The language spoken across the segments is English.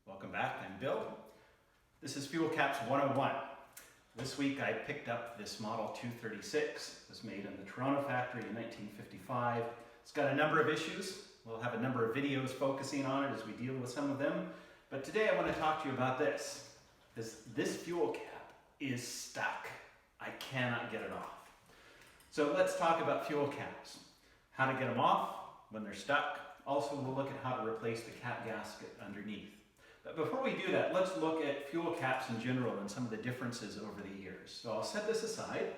Welcome back, I'm Bill. This is Fuel Caps 101. This week I picked up this Model 236. It was made in the Toronto factory in 1955. It's got a number of issues. We'll have a number of videos focusing on it as we deal with some of them. But today I want to talk to you about this. This fuel cap is stuck. I cannot get it off. So let's talk about fuel caps. How to get them off when they're stuck. Also, we'll look at how to replace the cap gasket underneath. But before we do that, let's look at fuel caps in general and some of the differences over the years. So I'll set this aside.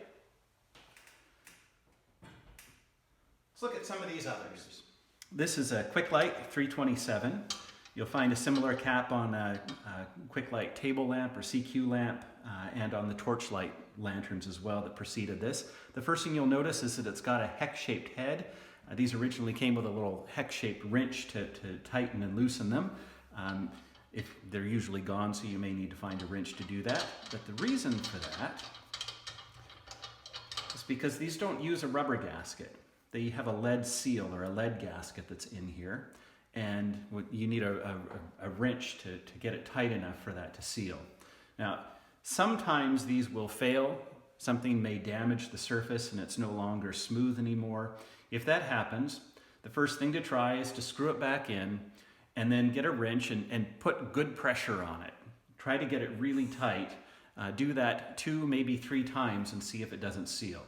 Let's look at some of these others. This is a Quick Light 327. You'll find a similar cap on a Quick Light table lamp or CQ lamp and on the torch light lanterns as well that preceded this. The first thing you'll notice is that it's got a hex-shaped head. These originally came with a little hex-shaped wrench to tighten and loosen them. If they're usually gone, so you may need to find a wrench to do that. But the reason for that is because these don't use a rubber gasket. They have a lead seal or a lead gasket that's in here. And you need a wrench to get it tight enough for that to seal. Now, sometimes these will fail. Something may damage the surface and it's no longer smooth anymore. If that happens, the first thing to try is to screw it back in and then get a wrench and put good pressure on it. Try to get it really tight. Do that 2, maybe 3 times and see if it doesn't seal.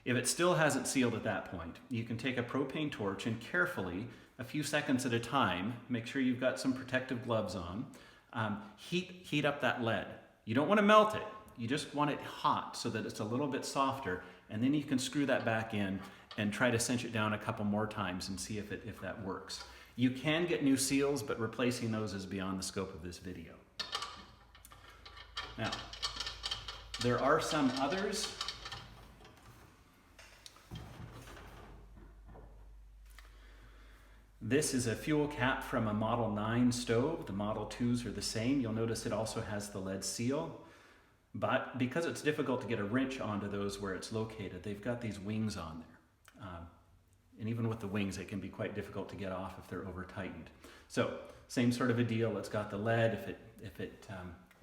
If it still hasn't sealed at that point, you can take a propane torch and carefully, a few seconds at a time, make sure you've got some protective gloves on, heat up that lead. You don't want to melt it. You just want it hot so that it's a little bit softer, and then you can screw that back in and try to cinch it down a couple more times and see if that works. You can get new seals, but replacing those is beyond the scope of this video. Now, there are some others. This is a fuel cap from a Model 9 stove. The Model 2s are the same. You'll notice it also has the lead seal. But because it's difficult to get a wrench onto those where it's located, they've got these wings on there. And even with the wings, it can be quite difficult to get off if they're over tightened. So same sort of a deal. It's got the lead. If it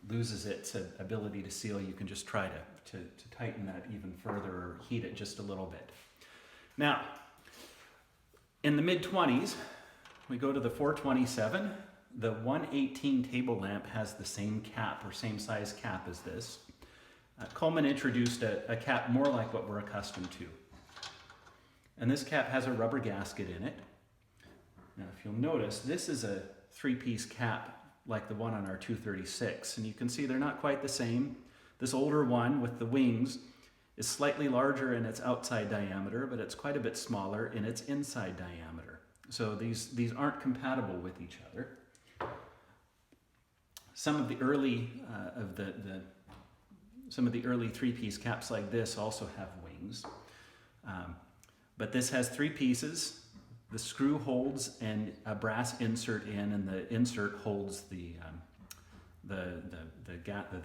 loses its ability to seal, you can just try to tighten that even further or heat it just a little bit. Now, in the mid-20s, we go to the 427. The 118 table lamp has the same cap or same size cap as this. Coleman introduced a cap more like what we're accustomed to. And this cap has a rubber gasket in it. Now, if you'll notice, this is a 3-piece cap like the one on our 236. And you can see they're not quite the same. This older one with the wings is slightly larger in its outside diameter, but it's quite a bit smaller in its inside diameter. So these aren't compatible with each other. Some of the early some of the early 3-piece caps like this also have wings. But this has 3 pieces. The screw holds and a brass insert in, and the insert holds the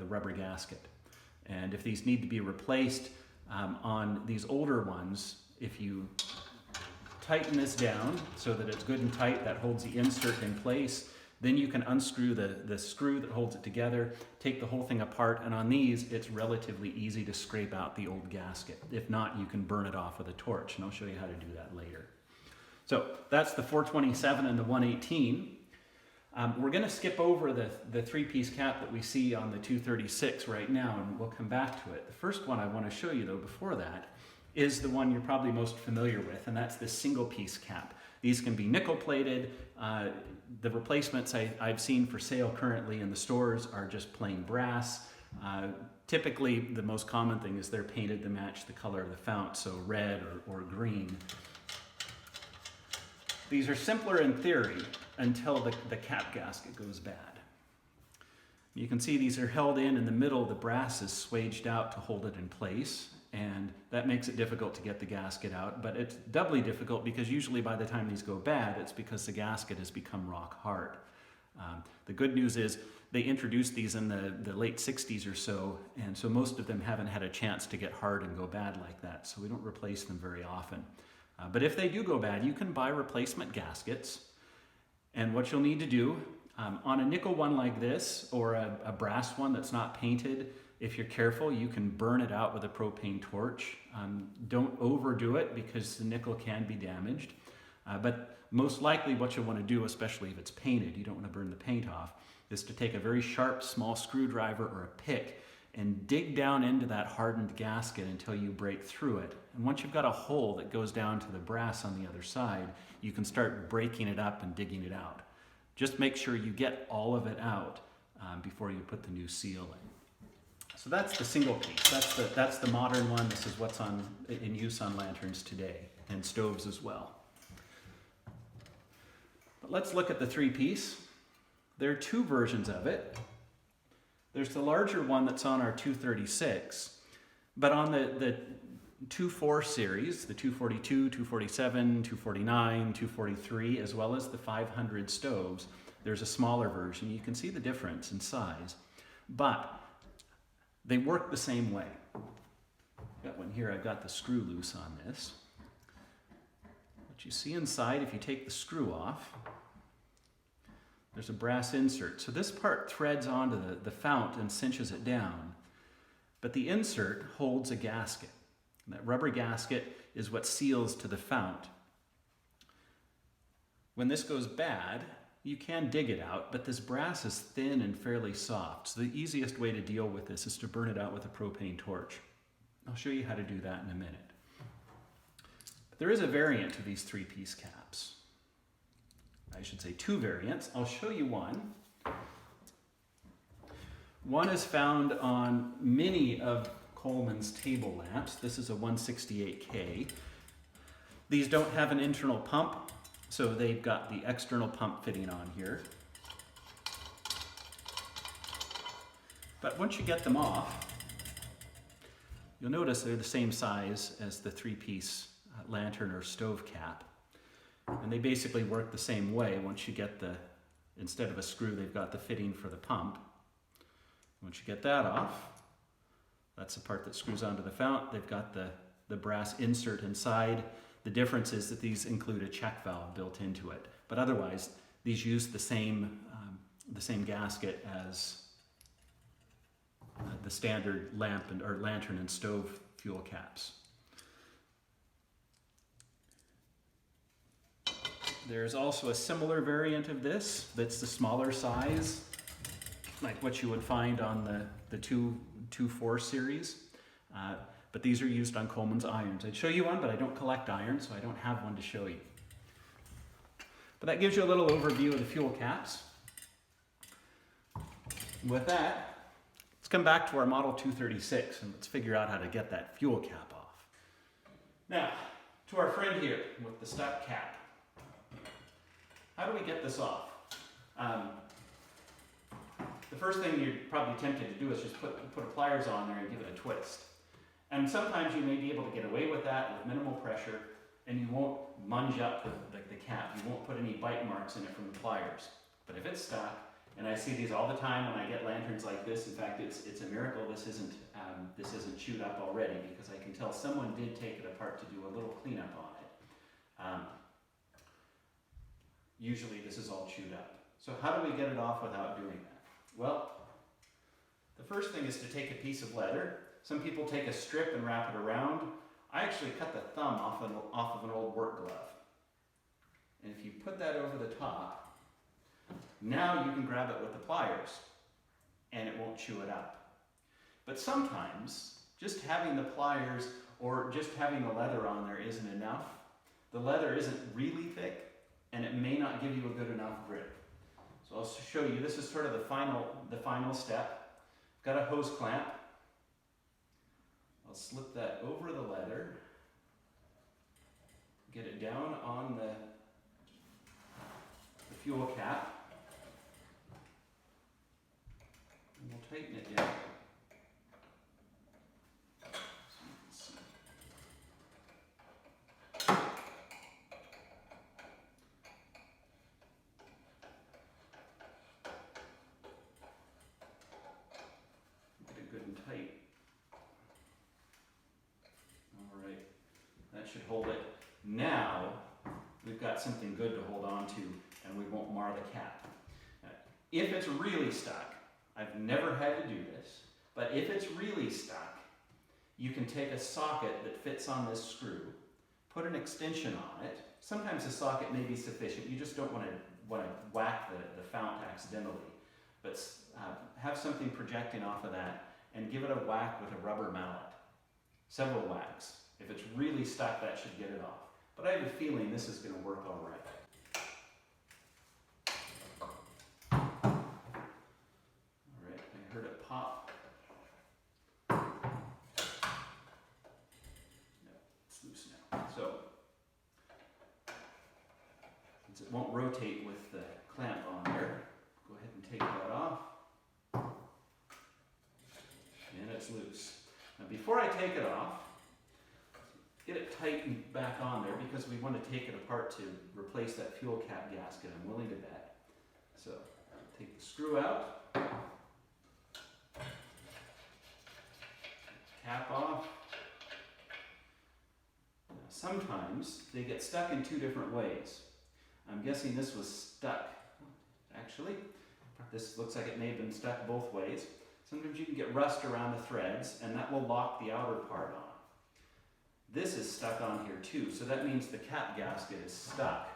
rubber gasket. And if these need to be replaced on these older ones, if you tighten this down so that it's good and tight, that holds the insert in place, then you can unscrew the screw that holds it together, take the whole thing apart, and on these, it's relatively easy to scrape out the old gasket. If not, you can burn it off with a torch, and I'll show you how to do that later. So that's the 427 and the 118. We're going to skip over the 3-piece cap that we see on the 236 right now, and we'll come back to it. The first one I want to show you, though, before that, is the one you're probably most familiar with, and that's the single-piece cap. These can be nickel-plated. The replacements I've seen for sale currently in the stores are just plain brass. Typically, the most common thing is they're painted to match the color of the fount, so red or green. These are simpler in theory until the cap gasket goes bad. You can see these are held in the middle. The brass is swaged out to hold it in place, and that makes it difficult to get the gasket out. But it's doubly difficult because usually by the time these go bad, it's because the gasket has become rock hard. The good news is they introduced these in the late 60s or so, and so most of them haven't had a chance to get hard and go bad like that, so we don't replace them very often. But if they do go bad, you can buy replacement gaskets, and what you'll need to do On a nickel one like this, or a brass one that's not painted, if you're careful, you can burn it out with a propane torch. Don't overdo it because the nickel can be damaged. But most likely what you'll want to do, especially if it's painted, you don't want to burn the paint off, is to take a very sharp small screwdriver or a pick and dig down into that hardened gasket until you break through it. And once you've got a hole that goes down to the brass on the other side, you can start breaking it up and digging it out. Just make sure you get all of it out before you put the new seal in. So that's the single piece. That's the modern one. This is what's in use on lanterns today, and stoves as well. But let's look at the three-piece. There are two versions of it. There's the larger one that's on our 236, but on the 2.4 series, the 242, 247, 249, 243, as well as the 500 stoves, there's a smaller version. You can see the difference in size, but they work the same way. Got one here, I've got the screw loose on this. What you see inside, if you take the screw off, there's a brass insert. So this part threads onto the fount and cinches it down. But the insert holds a gasket. And that rubber gasket is what seals to the fount. When this goes bad, you can dig it out, but this brass is thin and fairly soft. So the easiest way to deal with this is to burn it out with a propane torch. I'll show you how to do that in a minute. But there is a variant to these three-piece caps. I should say two variants. I'll show you one. One is found on many of Coleman's table lamps. This is a 168K. These don't have an internal pump, so they've got the external pump fitting on here. But once you get them off, you'll notice they're the same size as the three-piece lantern or stove cap. And they basically work the same way. Once you get instead of a screw, they've got the fitting for the pump. Once you get that off, that's the part that screws onto the fount. They've got the brass insert inside. The difference is that these include a check valve built into it. But otherwise, these use the same gasket as the standard lamp or lantern and stove fuel caps. There's also a similar variant of this that's the smaller size, like what you would find on the 2.4 series. But these are used on Coleman's irons. I'd show you one, but I don't collect irons, so I don't have one to show you. But that gives you a little overview of the fuel caps. With that, let's come back to our Model 236 and let's figure out how to get that fuel cap off. Now, to our friend here with the stuck cap. How do we get this off? The first thing you're probably tempted to do is just put a pliers on there and give it a twist. And sometimes you may be able to get away with that with minimal pressure, and you won't munge up the cap. You won't put any bite marks in it from the pliers. But if it's stuck, and I see these all the time when I get lanterns like this, in fact, it's a miracle this isn't chewed up already, because I can tell someone did take it apart to do a little cleanup on it. Usually this is all chewed up. So how do we get it off without doing that? Well, the first thing is to take a piece of leather. Some people take a strip and wrap it around. I actually cut the thumb off of an old work glove. And if you put that over the top, now you can grab it with the pliers and it won't chew it up. But sometimes just having the pliers or just having the leather on there isn't enough. The leather isn't really thick, and it may not give you a good enough grip. So I'll show you, this is sort of the final step. I've got a hose clamp. I'll slip that over the leather, get it down on the fuel cap, and we'll tighten it down. Tight. All right, that should hold it. Now we've got something good to hold on to, and we won't mar the cap. If it's really stuck, I've never had to do this, but if it's really stuck, you can take a socket that fits on this screw, put an extension on it. Sometimes the socket may be sufficient. You just don't want to whack the fount accidentally. But have something projecting off of that and give it a whack with a rubber mallet. Several whacks. If it's really stuck, that should get it off. But I have a feeling this is going to work all right. All right, I heard it pop. No, it's loose now. So, since it won't rotate with the clamp on there, go ahead and take that off. And it's loose. Now before I take it off, get it tightened back on there because we want to take it apart to replace that fuel cap gasket, I'm willing to bet. So take the screw out, cap off. Now, sometimes they get stuck in two different ways. I'm guessing this was stuck. Actually, this looks like it may have been stuck both ways. Sometimes you can get rust around the threads and that will lock the outer part on. This is stuck on here too, so that means the cap gasket is stuck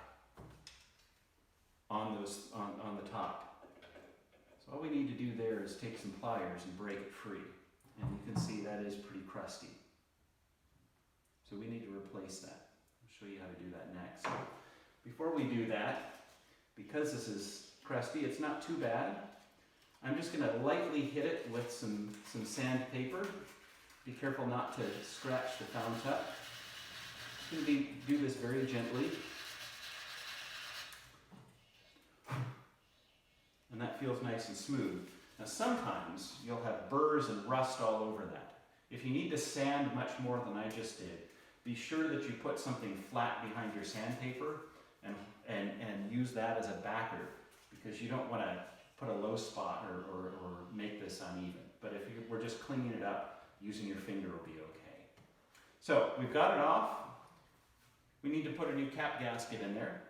on the top. So all we need to do there is take some pliers and break it free. And you can see that is pretty crusty. So we need to replace that. I'll show you how to do that next. Before we do that, because this is crusty, it's not too bad. I'm just going to lightly hit it with some sandpaper. Be careful not to scratch the fount up. Just going to do this very gently. And that feels nice and smooth. Now sometimes you'll have burrs and rust all over that. If you need to sand much more than I just did, be sure that you put something flat behind your sandpaper and use that as a backer, because you don't want to put a low spot or make this uneven. But if we're just cleaning it up, using your finger will be okay. So we've got it off. We need to put a new cap gasket in there.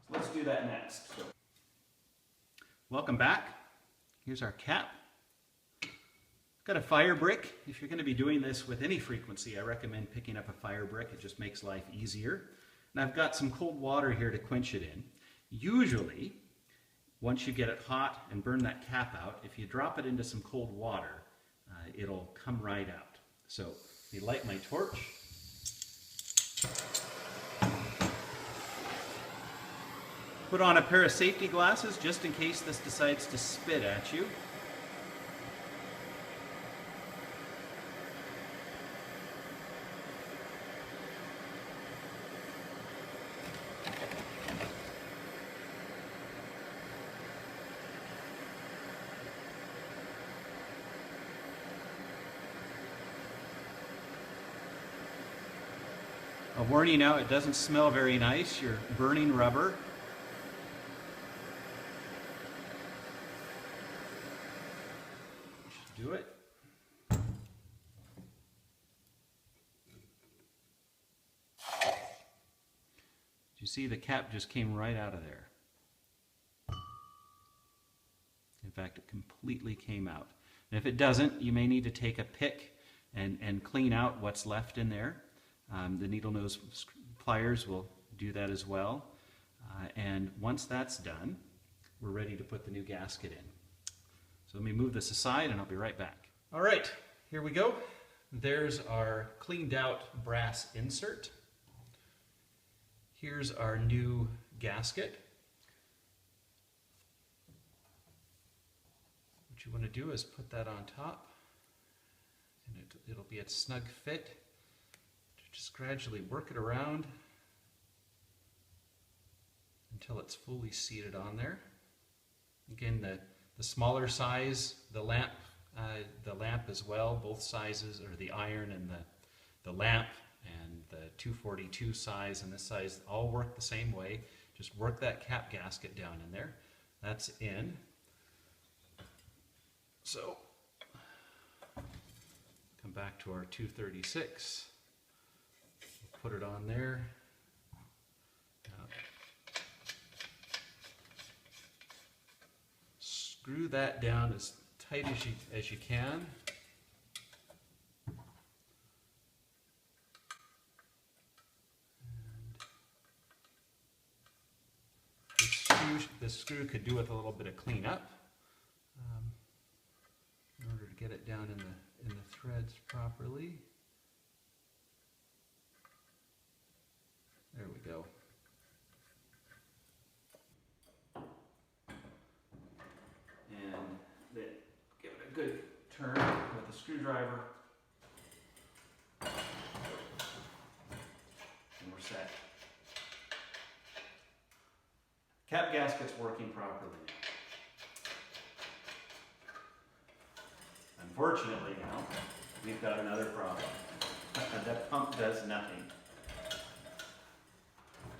So let's do that next. So, welcome back. Here's our cap. Got a fire brick. If you're going to be doing this with any frequency, I recommend picking up a fire brick. It just makes life easier. And I've got some cold water here to quench it in. Usually, once you get it hot and burn that cap out, if you drop it into some cold water, it'll come right out. So, let me light my torch. Put on a pair of safety glasses just in case this decides to spit at you. A warning now, it doesn't smell very nice. You're burning rubber. Should do it. Did you see the cap just came right out of there? In fact, it completely came out. And if it doesn't, you may need to take a pick and clean out what's left in there. The needle nose pliers will do that as well. And once that's done, we're ready to put the new gasket in. So let me move this aside and I'll be right back. All right, here we go. There's our cleaned out brass insert. Here's our new gasket. What you want to do is put that on top, and it'll be a snug fit. Just gradually work it around until it's fully seated on there. Again, the smaller size, the lamp as well, both sizes, or the iron and the lamp and the 242 size and this size all work the same way. Just work that cap gasket down in there. That's in. So, come back to our 236. Put it on there. screw that down as tight as you can. This screw could do with a little bit of cleanup in order to get it down in the threads properly. There we go. And then give it a good turn with a screwdriver. And we're set. Cap gasket's working properly now. Unfortunately now, we've got another problem. That pump does nothing.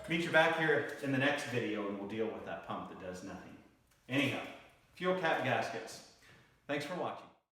Meet you back here in the next video and we'll deal with that pump that does nothing. Anyhow, fuel cap gaskets. Thanks for watching.